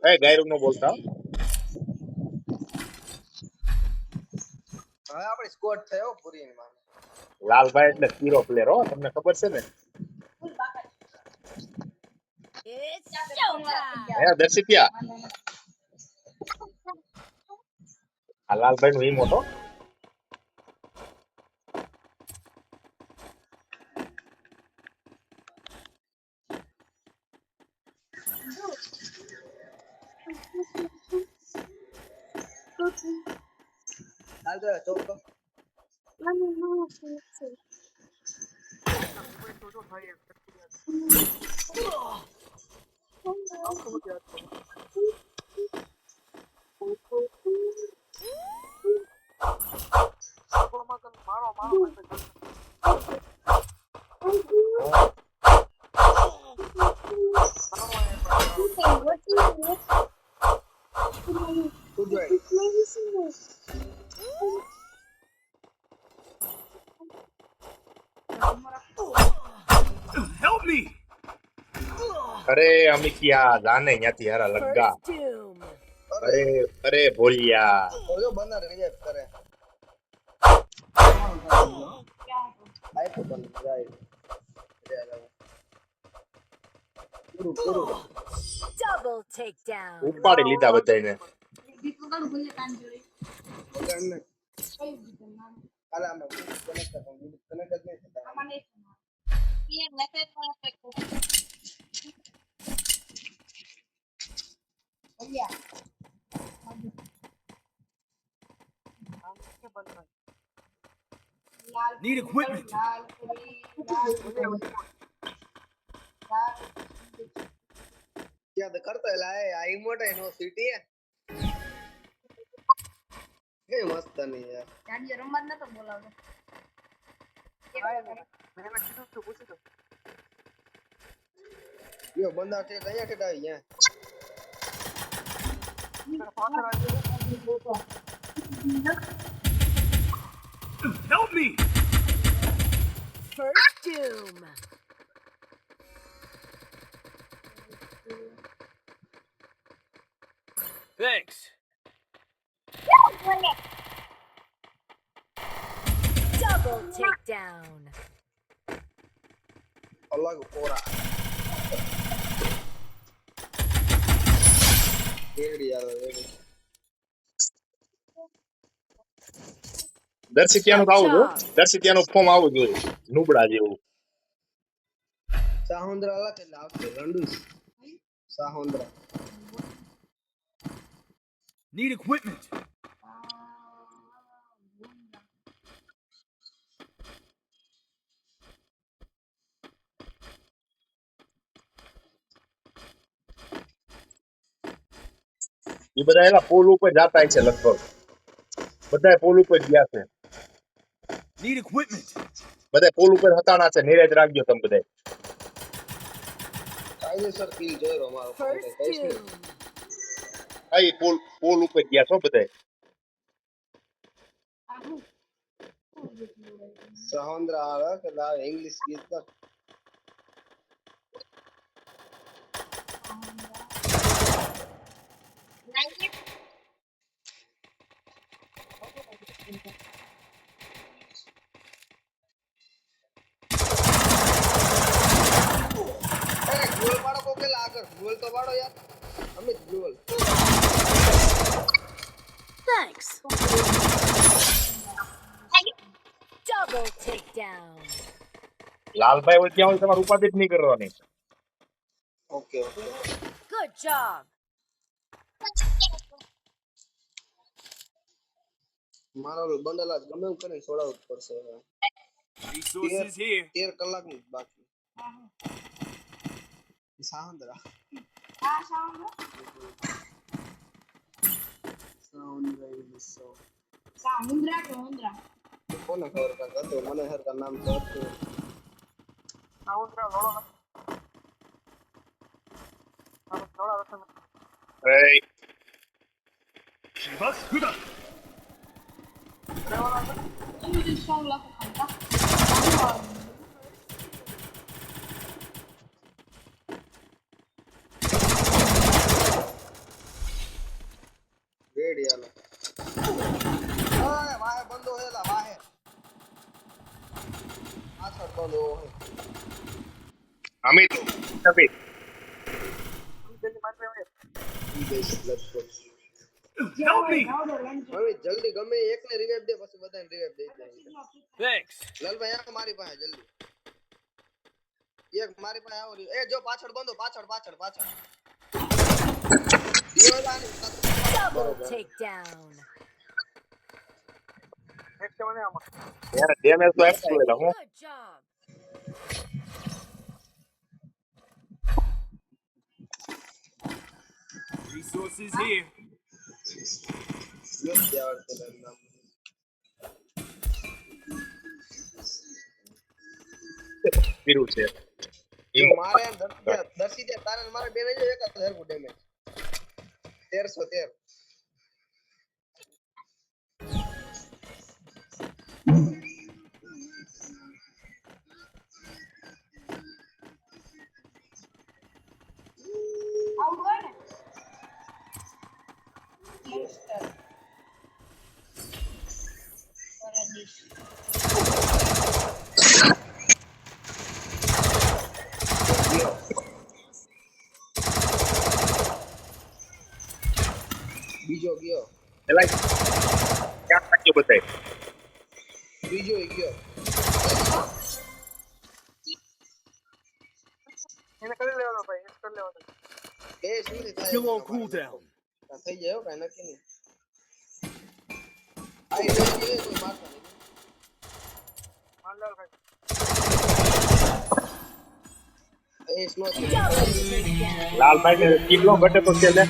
એ ગાયરું નો બોલતા હવે આપણી સ્કોડ થયો પૂરી માં લાલભાઈ એટલે હીરો પ્લેયર હો તમને ખબર છે ને હે દર્શિત્યા આ લાલભાઈ નો ઈ મોટો હાલ તો ચોકો Help me! અરે અમે ક્યાં જાને ત્યાંથી હારા લગા અરે અરે ભોલિયા ઓજો બંદર રિજેક્ટ કરે આઈ તો બંધ જાય Double takedown. ઉપાડી લીધા બધાને કાલે અમે કનેક્ટ કનેક્ટ નહીં થતા Need equipment. क्या तो करता है लाए आई मोटा यूनिवर्सिटी है ये मस्त नहीं यार જાડિયો રમત નતો બોલાવતો यो बंदा थे कहीं थे डाई है Help me! First doom. Thanks. Double takedown. अल्लाह को पूरा एडी यार एडी દર્શિત્યાનું તો આવું જો દર્શિત્યાનું ફોર્મ આવું જોઈએ નુબડા જેવું साहुंद्रा ला के लाव रंडू साहुंद्रा Need equipment. એ બધા એના પોલ ઉપર જાતા છે લગભગ બધા પોલ ઉપર ગયા છે Need equipment. બધા પોલ ઉપર હતાણા છે નીરજ રાખજો તમે બધા કાયદેસર કિલ જોયો અમારો First doom. આ ઈ પોલ ઉપર ગયા છો બધા साहुंद्रा आवा के लाव इंग्लिश गीत का गोल पाड़ो को के लाकर गोल तो पाड़ो यार अमित गोल Thanks. Double takedown. લાલભાઈ હોય ત્યાં હોય તમારે ઉપાધિ જ નહીં કરવાની ओके ओके Good job. मारो बंडल आज गमे करे छोड़ाव પડશે Resources here. 13 કલાક ની બાકી સાहुंद्रा साहुंद्रा સામુદ્રા કે હોન્દ્રા કોને ખબર કા તો મને હર કા નામ તો સાहुंद्रा લોડો એ Bus Huda. એનું સોંગ લખો ખાતા બંધ હો અમિત અમિત Help me! હવે જલ્દી ગમે એકને રિવાઇવ દે પછી બધાને રિવાઇવ દઈ દે Thanks. લાલભાઈ આવો મારી પાસે જલ્દી એક મારી પાસે આવો એ જો પાછળ બંધો પાછળ દિવાલાની Double takedown. યાર ડેમેજ તો આપ્યું એટલે હું Good job. Resources here. નથી આવડતું નામ કર્યું છે મારે દર્શી દે તારે ને મારે બે ને જો એક જ હરકું ડેમેજ 1313 આઉટ હોય ને લેસ્ટર પરદેશ બીજો ગયો એલા ક્યાં નાખ્યો બતાય બીજો ગયો એને કરી લેવાનો ભાઈ એને કરી લેવાનો એ શું થાય Still on cooldown. થઈ જાય હો કાઈ નક્કી નહીં આઈ જાય કોઈ મારતા નહીં માર લે ભાઈ એ સ્નો Double takedown. લાલભાઈ ને કેટલો ઘટે તો છે લે